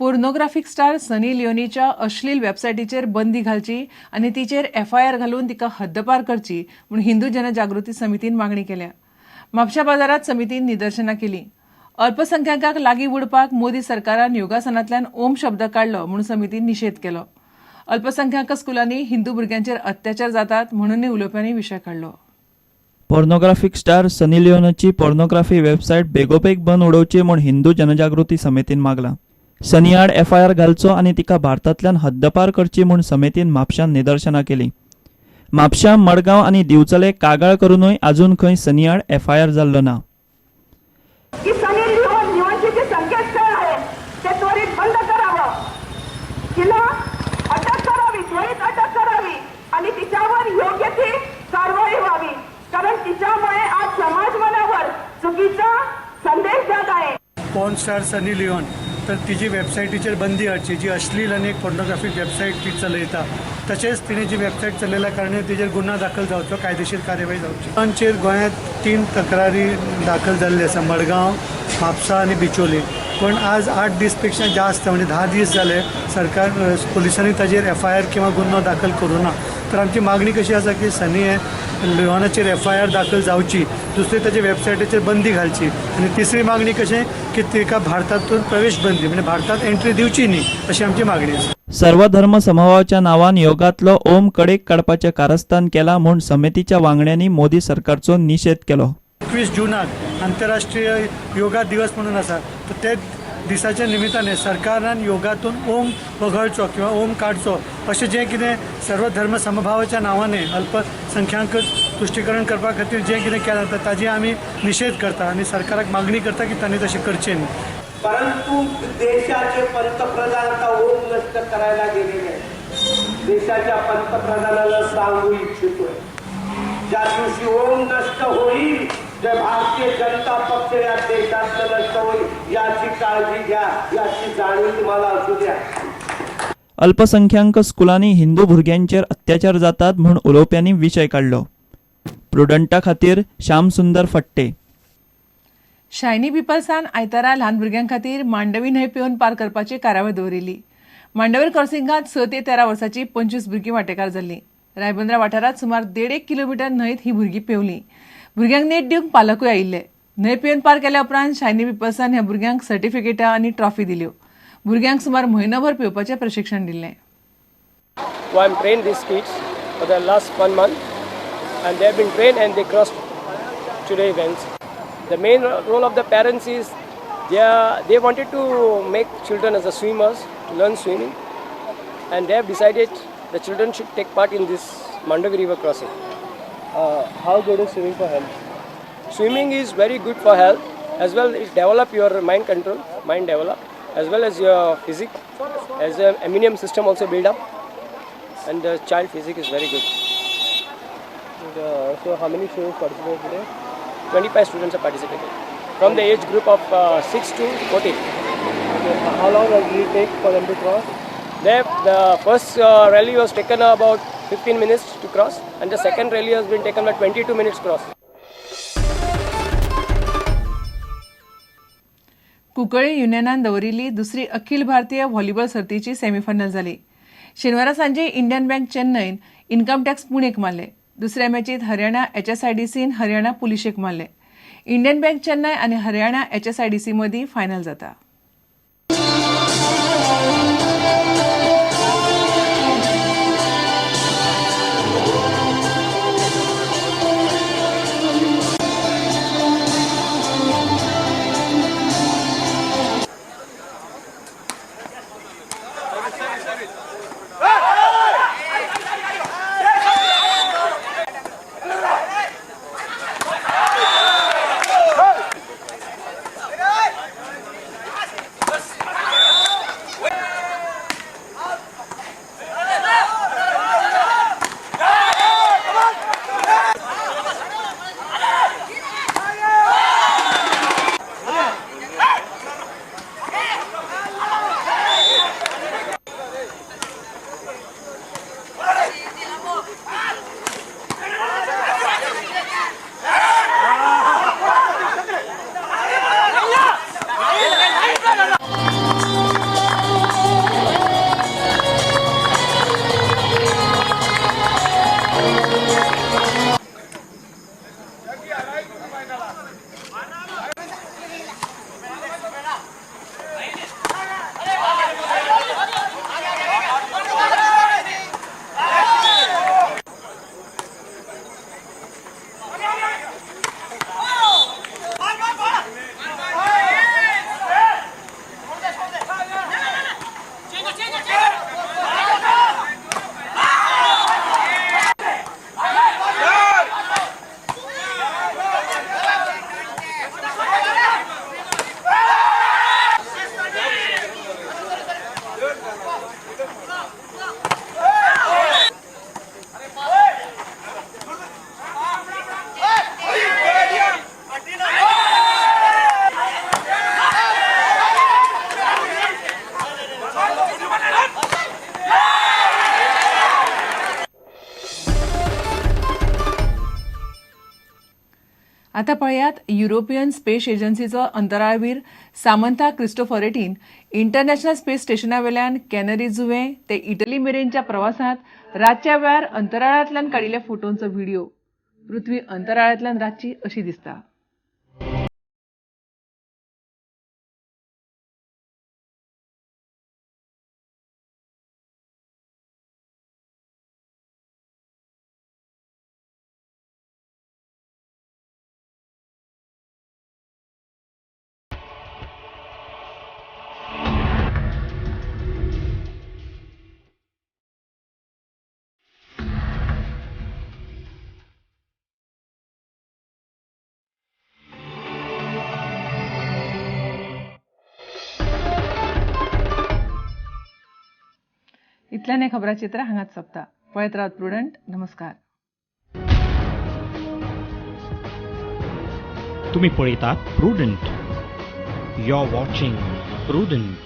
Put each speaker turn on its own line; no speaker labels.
Pornographic star सनी लिओनीच्या अश्लील वेबसायटीचेर बंदी घालची आनी तिचेर FIR घालून तिका हद्दपार करची म्हूण हिंदू जनजागृती समितीन मागणी केल्या. म्हापशा बाजारात समितीन निदर्शनां केली. अल्पसंख्याकांक लागीं उडपाक मोदी सरकारान योगासनांतल्यान ओम शब्द काडलो म्हूण समितीन निशेध केलो. अल्पसंख्याक स्कुलांनी हिंदू भुरग्यांचेर अत्याचार जातात म्हणूनय उलोवप्यांनी विशय काडलो.
पोर्नोग्राफीक स्टार सनी लिओनाची पोर्नोग्राफी वेबसायट बेगोबेग बंद उडोवची म्हूण हिंदू जनजागृती समितीन मागला. सनी आड FIR घालचो आनी तिका भारतांतल्यान हद्दपार करची म्हूण समितीन म्हापशां निदर्शनां केली. म्हापशां, मडगांव आनी दिवचले कागाळ करूनय आजून खंय सनी आड FIR जाल्लो ना.
आणि तिच्यावर योग्य ती कारवाई व्हावी, कारण तिच्यामुळे आज समाज मनावर चुकीचा संदेश जात आहे.
पॉर्न स्टार सनी लिओन तर तिची वेबसायटीचेर बंदी हाडची, जी अश्लील आनी एक पोर्नोग्राफीक वेबसायट ती चलयता. तशेंच तिणें जी वेबसायट चलयल्या कारणान तिचेर गुन्हा दाखल जावचो, कायदेशीर कार्यवाही जावची. तांचेर गोंयांत 3 तक्रारी दाखल जाल्ली आसा, मडगांव, म्हापसा आनी बिचोली. पण आज 8 दीस पेक्षा जास्त म्हणजे 10 दीस जाले सरकार पोलिसांनी ताचेर FIR किंवा गुन्हो दाखल करूना. तर आमची मागणी कशी आसा की सनी लिओनाचेर FIR दाखल जावची, दुसरी ताचे वेबसायटीचेर बंदी घालची, आनी तिसरी मागणी कशें की तिका भारतांतून प्रवेश बंदी म्हणजे भारतांत एंट्री दिवची न्ही, अशी आमची मागणी आसा.
सर्व धर्म समभावाच्या नांवान योगातलो ओम कडेक काडपाचें कारस्थान केलां म्हूण समितीच्या वांगड्यांनी मोदी सरकारचो निशेध केलो.
21 जुनाक आंतरराष्ट्रीय योगा दिवस म्हणून आसा. तर ते दिसाच्या निमित्ताने सरकारान योगातून ओम वगळचो किंवा ओम काडचो अशें जें कितें सर्व धर्म समभावाच्या नांवाने अल्पसंख्याक तुश्टीकरण करपा खातीर जें कितें केलां तर ताजी आमी निशेध करता आनी सरकाराक मागणी करता की तांणी तशें करचें न्ही.
परंतु देशाचे पंतप्रधान आता ओम नष्ट करायला गेलेले. देशाच्या पंतप्रधानाला सांगू इच्छितोय, ज्या दिवशी ओम नष्ट होईल, जे भारतीय जनता पक्ष या देशात नष्ट होईल, याची काळजी घ्या, याची जाणीव तुम्हाला असू द्या.
अल्पसंख्याक स्कुलांनी हिंदू भुरग्यांचेर अत्याचार जातात म्हूण उलोवप्यांनी विशय काडलो. प्रुडंटा खातीर श्याम सुंदर फट्टे.
शायनी पिपल्सान आयतारा ल्हान भुरग्यां खातीर मांडवी न्हंय पेंवन पार करपाची कार्यावळ दवरिल्ली. मांडवी क्रॉसिंगात 6 ते 13 वर्सांची 25 भुरगीं वांटेकार जाल्लीं. रायबंद्रा वाठारांत सुमार 1.5 किलोमीटर न्हंयत ही भुरगीं पेंवलीं. भुरग्यांक नेट दिवंक पालकूय आयिल्ले. न्हंय पेंवन पार केल्या उपरांत शायनी पिपल्सान ह्या भुरग्यांक सर्टिफिकेटां आनी ट्रॉफी दिल्यो. भुरग्यांक सुमार म्हयनोभर पेंवपाचें प्रशिक्षण दिल्लें.
I'm trained these kids for the last 1 month and they have been trained and they crossed today events. The main role of the parents is they wanted to make children as a swimmers, to learn swimming, and they have decided the children should take part in this Mandavi river crossing.
How good is swimming for health?
Swimming is very good for health, as well it develop your mind control, mind develop, as well as your physique, as a immune system also build up, and the child physique is very good.
And, so how many students participate today?
25 students are participating from the age group of 6 to 14.
Okay. How long will it take for them to cross?
The first rally was taken about 15 minutes to cross, and the second rally has been taken by 22 minutes cross.
Cuncolim युनियनान दवरिल्ली दुसरी Akhil Bharatiya volleyball सर्तीची semifinal जाली. शेनवारा सांजे Indian bank चेन्नईन income tax पुणेक मारले. दुसऱ्या मॅचीत हरियाणा HSIDCन हरियाणा पुलिशेक मारले. इंडियन बँक चेन्नई आनी हरियाणा HSIDC मदीं फायनल जाता. वयात युरोपियन स्पेस एजन्सीचो अंतराळवीर सामंथा क्रिस्टोफरेटीन इंटरनॅशनल स्पेस स्टेशनावेल्यान कॅनरी जुंवे ते इटली मेरेनच्या प्रवासात रातच्या वेळार अंतराळांतल्यान काडिल्ल्या फोटोंचो व्हिडिओ. पृथ्वी अंतराळांतल्यान रातची अशी दिसता. इतल्यान हे खबराचित्र हांगाच सोंपता. पळयत रावत प्रुडंट. नमस्कार.
तुम्ही पळयतात Prudent. You are watching prudent.